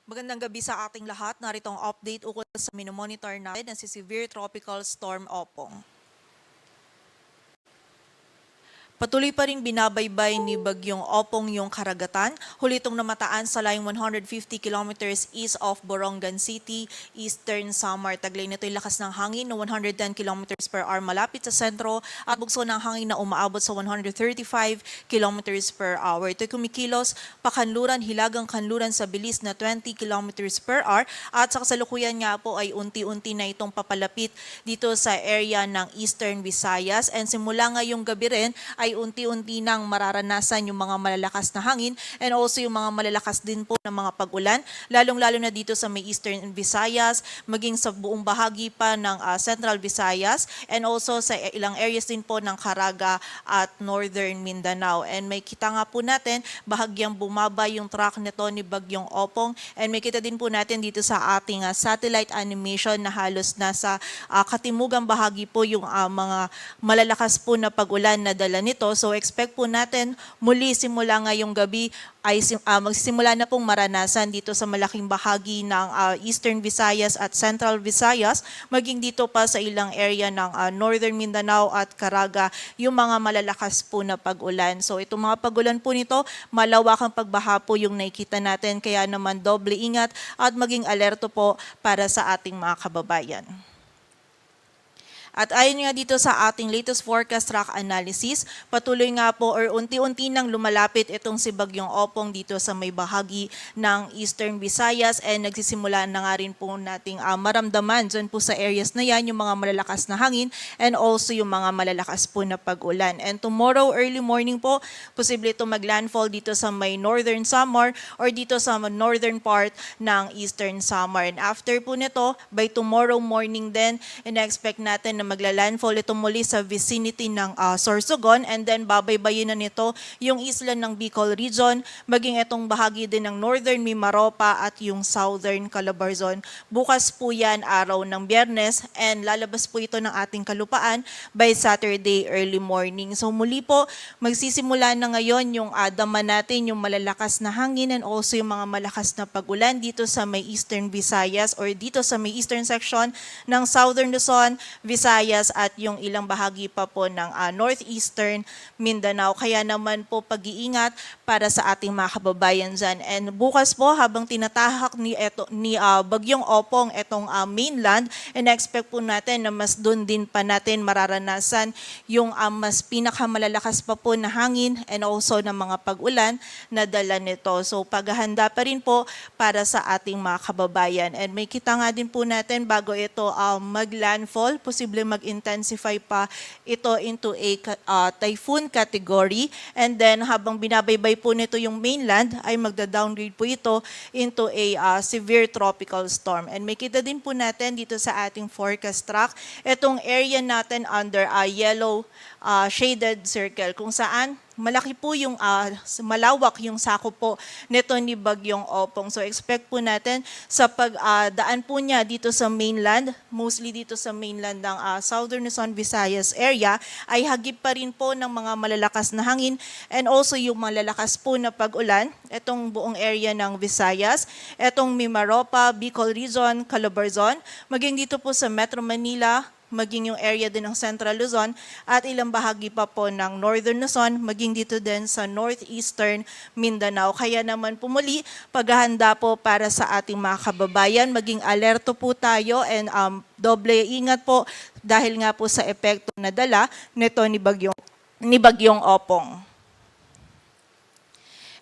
Magandang gabi sa ating lahat. Narito ang update ukol sa minomonitor natin na si Severe Tropical Storm Opong. Patuloy pa rin binabaybay ni Bagyong Opong yung karagatan. Huli itong namataan sa layong 150 kilometers east of Borongan City, Eastern Samar. Taglay nito yung lakas ng hangin na 110 kilometers per hour malapit sa sentro at bugso ng hangin na umaabot sa 135 kilometers per hour. Ito'y kumikilos pakanluran, hilagang kanluran sa bilis na 20 kilometers per hour at sa kasalukuyan nga po ay unti-unti na itong papalapit dito sa area ng Eastern Visayas and simula ngayong gabi rin ay unti-unti nang mararanasan yung mga malalakas na hangin and also yung mga malalakas din po ng mga pag-ulan, lalong-lalo na dito sa may Eastern Visayas, maging sa buong bahagi pa ng Central Visayas and also sa ilang areas din po ng Caraga at Northern Mindanao. And may kita nga po natin, bahagyang bumaba yung track nito ni Bagyong Opong and may kita din po natin dito sa ating satellite animation na halos nasa katimugang bahagi po yung mga malalakas po na pag-ulan na dala nito. So expect po natin muli simula ngayong gabi ay magsisimula na pong maranasan dito sa malaking bahagi ng Eastern Visayas at Central Visayas, maging dito pa sa ilang area ng Northern Mindanao at Caraga yung mga malalakas po na pag-ulan. So itong mga pag-ulan po nito, malawakang pagbaha po yung nakikita natin, kaya naman doble ingat at maging alerto po para sa ating mga kababayan. At ayon nga dito sa ating latest forecast track analysis, patuloy nga po or unti-unti nang lumalapit itong si Bagyong Opong dito sa may bahagi ng Eastern Visayas and nagsisimula na nga rin po nating maramdaman dyan po sa areas na yan yung mga malalakas na hangin and also yung mga malalakas po na pag-ulan. And tomorrow early morning po, posible ito maglandfall dito sa may Northern Samar or dito sa northern part ng Eastern Samar. And after po nito, by tomorrow morning din, ina-expect natin na magla-landfall ito muli sa vicinity ng Sorsogon and then babaybayin na nito yung isla ng Bicol Region, maging itong bahagi din ng Northern Mimaropa at yung Southern Calabarzon. Bukas po yan araw ng Biyernes and lalabas po ito ng ating kalupaan by Saturday early morning. So muli po, magsisimula na ngayon yung dama natin yung malalakas na hangin and also yung mga malakas na pag-ulan dito sa may Eastern Visayas or dito sa may Eastern section ng Southern Luzon, Visayas at yung ilang bahagi pa po ng Northeastern Mindanao. Kaya naman po pag-iingat para sa ating mga kababayan dyan. And bukas po habang tinatahak ni Bagyong Opong itong mainland, in-expect po natin na mas doon din pa natin mararanasan yung mas pinakamalalakas pa po na hangin and also ng mga pag-ulan na dala nito. So paghahanda pa rin po para sa ating mga kababayan. And may kita nga din po natin bago ito mag-landfall, posible mag-intensify pa ito into a typhoon category and then habang binabaybay po nito yung mainland ay magda-downgrade po ito into a severe tropical storm. And may kita din po natin dito sa ating forecast track itong area natin under a yellow shaded circle kung saan malaki po yung malawak yung sakop po nito ni Bagyong Opong. So expect po natin sa pagdaan po niya dito sa mainland, mostly dito sa mainland ng Southern Luzon, Visayas area, ay hagip pa rin po ng mga malalakas na hangin and also yung malalakas po na pag-ulan, itong buong area ng Visayas, itong Mimaropa, Bicol Region, Calabarzon, maging dito po sa Metro Manila, maging yung area din ng Central Luzon at ilang bahagi pa po ng Northern Luzon, maging dito din sa Northeastern Mindanao. Kaya naman pumuli, paghahanda po para sa ating mga kababayan, maging alerto po tayo and doble ingat po dahil nga po sa epekto na dala nito ni Bagyong Opong.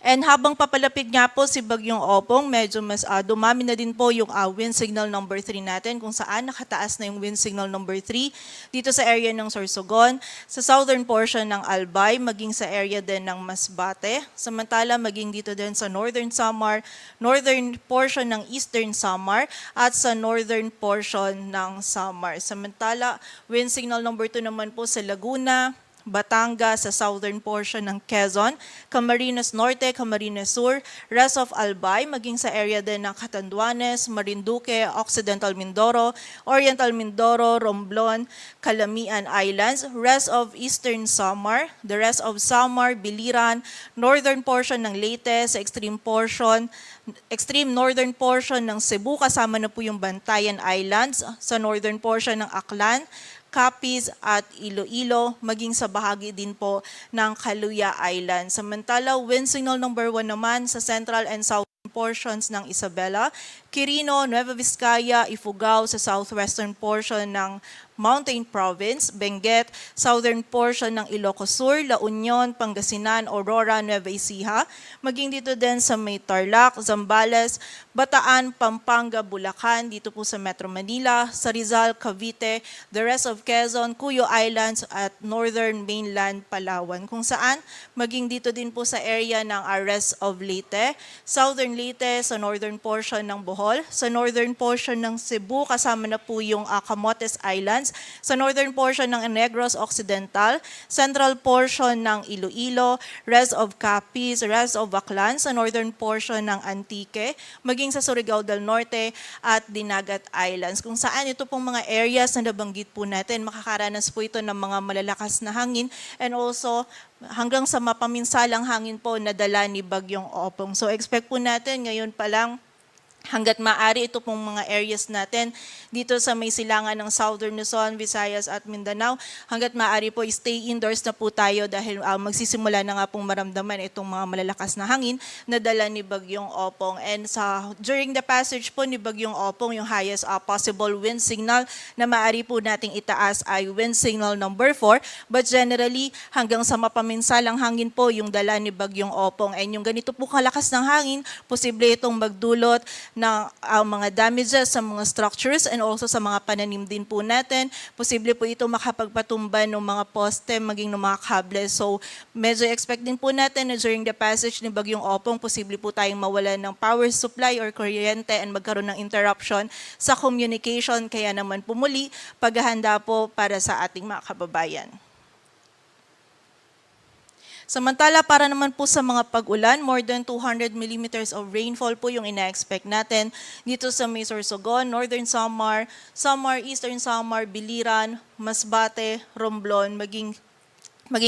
And habang papalapit nga po si Bagyong Opong, medyo mas dumami na din po yung wind signal number 3 natin kung saan nakataas na yung wind signal number 3 dito sa area ng Sorsogon, sa southern portion ng Albay, maging sa area din ng Masbate. Samantala maging dito din sa Northern Samar, northern portion ng Eastern Samar at sa northern portion ng Samar. Samantala, wind signal number 2 naman po sa Laguna, Batangas sa southern portion ng Quezon, Camarines Norte, Camarines Sur, rest of Albay, maging sa area din ng Catanduanes, Marinduque, Occidental Mindoro, Oriental Mindoro, Romblon, Calamian Islands, rest of Eastern Samar, the rest of Samar, Biliran, northern portion ng Leyte, sa extreme northern portion ng Cebu, kasama na po yung Bantayan Islands, sa northern portion ng Aklan, Capiz at Iloilo, maging sa bahagi din po ng Caluya Island. Samantala, wind signal number 1 naman sa central and southern portions ng Isabela, Quirino, Nueva Vizcaya, Ifugao sa southwestern portion ng Mountain Province, Benguet, southern portion ng Ilocos Sur, La Union, Pangasinan, Aurora, Nueva Ecija, maging dito din sa may Tarlac, Zambales, Bataan, Pampanga, Bulacan, dito po sa Metro Manila, sa Rizal, Cavite, the rest of Quezon, Cuyo Islands at northern mainland Palawan, kung saan maging dito din po sa area ng rest of Leyte, southern Leyte, sa northern portion ng Bohol, sa northern portion ng Cebu, kasama na po yung Camotes Islands, sa northern portion ng Negros Occidental, central portion ng Iloilo, rest of Capiz, rest of Aklan, sa northern portion ng Antique, maging sa Surigao del Norte at Dinagat Islands, kung saan ito pong mga areas na nabanggit po natin, makakaranas po ito ng mga malalakas na hangin and also hanggang sa mapaminsalang hangin po na dala ni Bagyong Opong. So expect po natin ngayon pa lang hanggat maaari ito pong mga areas natin dito sa may silangan ng Southern Luzon, Visayas at Mindanao. Hanggat maaari po stay indoors na po tayo dahil magsisimula na nga pong maramdaman itong mga malalakas na hangin na dala ni Bagyong Opong. And during the passage po ni Bagyong Opong, yung highest possible wind signal na maaari po nating itaas ay wind signal number 4. But generally, hanggang sa mapaminsalang hangin po yung dala ni Bagyong Opong. And yung ganito po kalakas ng hangin, posible itong magdulot ng mga damages sa mga structures and also sa mga pananim din po natin. Posible po ito makapagpatumba ng mga poste, maging ng mga kable. So medyo expect din po natin na during the passage ni Bagyong Opong, posible po tayong mawalan ng power supply or kuryente and magkaroon ng interruption sa communication. Kaya naman pumuli, paghahanda po para sa ating mga kababayan. Samantala, para naman po sa mga pag-ulan, more than 200 millimeters of rainfall po yung ina-expect natin dito sa may Sorsogon, Northern Samar, Eastern Samar, Biliran, Masbate, Romblon, maging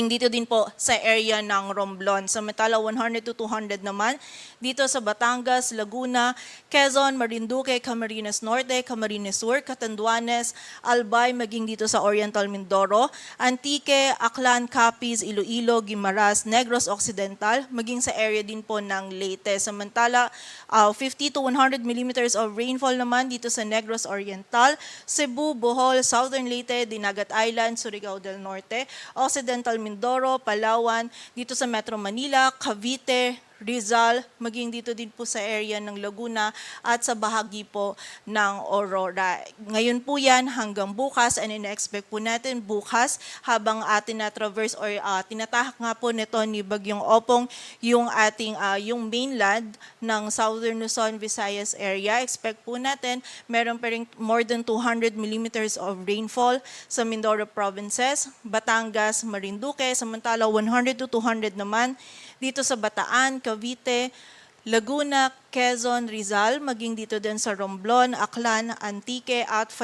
dito din po sa area ng Romblon. Samantala, 100 to 200 naman dito sa Batangas, Laguna, Quezon, Marinduque, Camarines Norte, Camarines Sur, Catanduanes, Albay, maging dito sa Oriental Mindoro, Antique, Aklan, Capiz, Iloilo, Guimaras, Negros Occidental, maging sa area din po ng Leyte. Samantala, 50 to 100 millimeters of rainfall naman dito sa Negros Oriental, Cebu, Bohol, Southern Leyte, Dinagat Island, Surigao del Norte, Occidental Mindoro, Palawan, dito sa Metro Manila, Cavite, Rizal, maging dito din po sa area ng Laguna at sa bahagi po ng Aurora. Ngayon po yan hanggang bukas and ina-expect po natin bukas habang atin na-traverse or tinatahak nga po nito ni Bagyong Opong yung ating yung mainland ng Southern Luzon, Visayas area. Expect po natin meron pa rin more than 200 millimeters of rainfall sa Mindoro provinces, Batangas, Marinduque, samantala 100 to 200 naman dito sa Bataan, Cavite, Laguna, Quezon, Rizal, maging dito din sa Romblon, Aklan, Antique at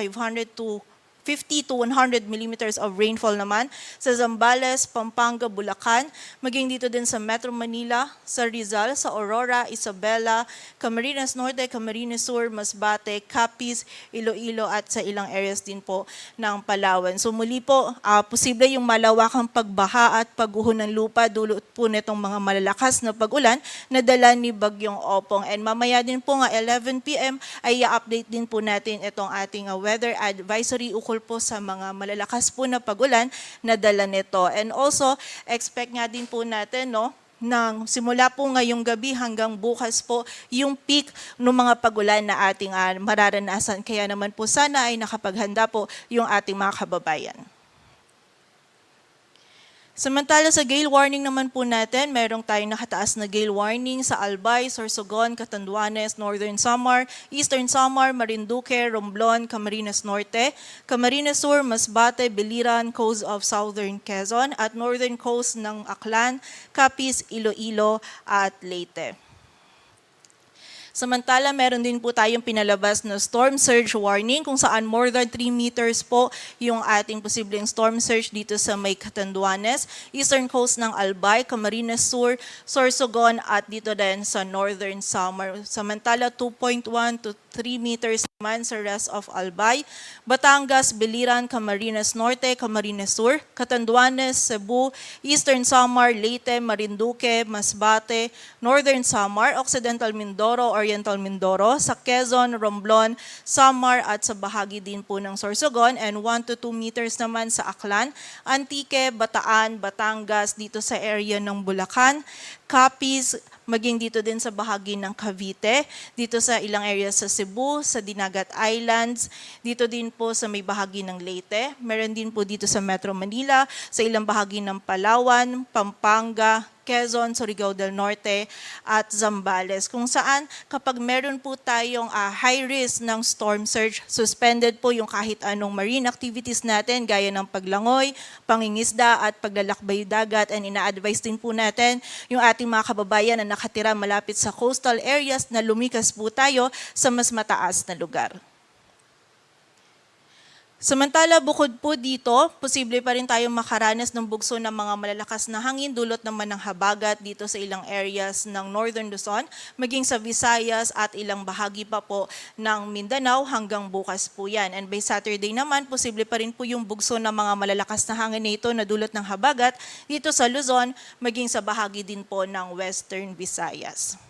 50 to 100 millimeters of rainfall naman sa Zambales, Pampanga, Bulacan, maging dito din sa Metro Manila, sa Rizal, sa Aurora, Isabela, Camarines Norte, Camarines Sur, Masbate, Capiz, Iloilo at sa ilang areas din po ng Palawan. So muli po, posible yung malawakang pagbaha at pagguho ng lupa dulot po nitong mga malalakas na pag-ulan na dala ni Bagyong Opong. And mamaya din po nga 11 p.m. ay i-update din po natin itong ating weather advisory ukol po sa mga malalakas po na pag-ulan na dala nito. And also, expect nga din po natin, nang simula po ngayong gabi hanggang bukas po yung peak ng mga pag-ulan na ating mararanasan. Kaya naman po sana ay nakapaghanda po yung ating mga kababayan. Samantala sa gale warning naman po natin, merong tayong nakataas na gale warning sa Albay, Sorsogon, Catanduanes, Northern Samar, Eastern Samar, Marinduque, Romblon, Camarines Norte, Camarines Sur, Masbate, Biliran, Coast of Southern Quezon at Northern Coast ng Aklan, Capiz, Iloilo at Leyte. Samantala, meron din po tayong pinalabas na storm surge warning kung saan more than 3 meters po yung ating posibleng storm surge dito sa may Catanduanes, eastern coast ng Albay, Camarines Sur, Sorsogon at dito din sa Northern Samar. Samantala, 2.1 to 3 meters naman sa rest of Albay, Batangas, Biliran, Camarines Norte, Camarines Sur, Catanduanes, Cebu, Eastern Samar, Leyte, Marinduque, Masbate, Northern Samar, Occidental Mindoro, Oriental Mindoro, sa Quezon, Romblon, Samar at sa bahagi din po ng Sorsogon, and 1 to 2 meters naman sa Aklan, Antique, Bataan, Batangas, dito sa area ng Bulacan, Capiz, maging dito din sa bahagi ng Cavite, dito sa ilang areas sa Cebu, sa Dinagat Islands, dito din po sa may bahagi ng Leyte, meron din po dito sa Metro Manila, sa ilang bahagi ng Palawan, Pampanga, Quezon, Surigao del Norte at Zambales, kung saan kapag meron po tayong high risk ng storm surge, suspended po yung kahit anong marine activities natin gaya ng paglangoy, pangingisda at paglalakbay dagat, and ina-advise din po natin yung ating mga kababayan na nakatira malapit sa coastal areas na lumikas po tayo sa mas mataas na lugar. Samantala, bukod po dito, posible pa rin tayong makaranas ng bugso ng mga malalakas na hangin dulot naman ng habagat dito sa ilang areas ng Northern Luzon, maging sa Visayas at ilang bahagi pa po ng Mindanao hanggang bukas po yan. And by Saturday naman, posible pa rin po yung bugso ng mga malalakas na hangin na ito na dulot ng habagat dito sa Luzon, maging sa bahagi din po ng Western Visayas.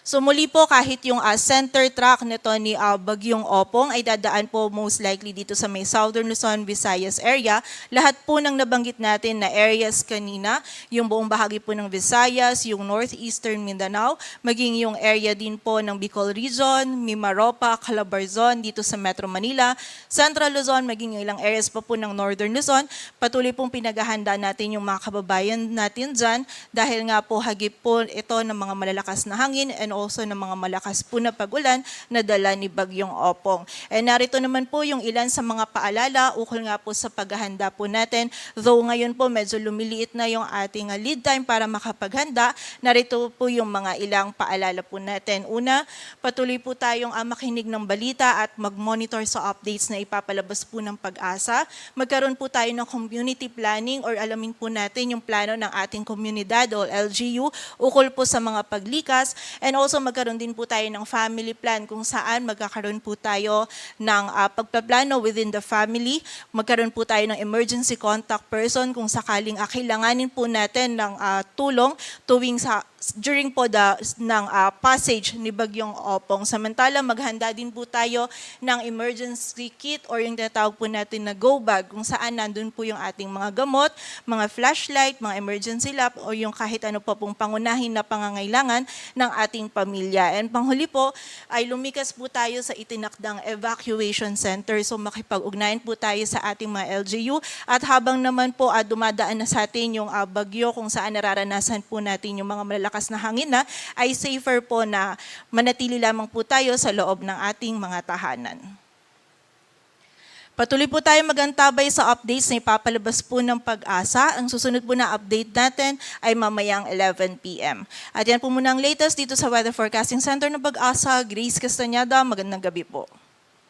So muli po, kahit yung center track nito ni Bagyong Opong ay dadaan po most likely dito sa may Southern Luzon, Visayas area. Lahat po ng nabanggit natin na areas kanina, yung buong bahagi po ng Visayas, yung Northeastern Mindanao, maging yung area din po ng Bicol Region, Mimaropa, Calabarzon, dito sa Metro Manila, Central Luzon, maging yung ilang areas pa po ng Northern Luzon. Patuloy pong pinaghahanda natin yung mga kababayan natin dyan dahil nga po hagip po ito ng mga malalakas na hangin and also ng mga malakas po na pag-ulan na dala ni Bagyong Opong. And narito naman po yung ilan sa mga paalala ukol nga po sa paghahanda po natin. Though ngayon po medyo lumiliit na yung ating lead time para makapaghanda, narito po yung mga ilang paalala po natin. Una, patuloy po tayong makinig ng balita at mag-monitor sa updates na ipapalabas po ng Pag-asa. Magkaroon po tayo ng community planning or alamin po natin yung plano ng ating komunidad o LGU ukol po sa mga paglikas, and also magkaroon din po tayo ng family plan kung saan magkakaroon po tayo ng pagpaplano within the family. Magkaroon po tayo ng emergency contact person kung sakaling kailanganin po natin ng tulong during po ng passage ni Bagyong Opong. Samantala, maghanda din po tayo ng emergency kit or yung tinatawag po natin na go bag kung saan nandun po yung ating mga gamot, mga flashlight, mga emergency lamp o yung kahit ano pa pong pangunahin na pangangailangan ng ating pamilya. And panghuli po ay lumikas po tayo sa itinakdang evacuation center. So makipag-ugnayan po tayo sa ating mga LGU at habang naman po dumadaan na sa atin yung bagyo kung saan nararanasan po natin yung mga malalakas na hangin na, ay safer po na manatili lamang po tayo sa loob ng ating mga tahanan. Patuloy po tayo magantabay sa updates na ipapalabas po ng Pag-asa. Ang susunod po na update natin ay mamayang 11 p.m. At yan po muna ang latest dito sa Weather Forecasting Center ng Pag-asa. Grace Castañeda, magandang gabi po.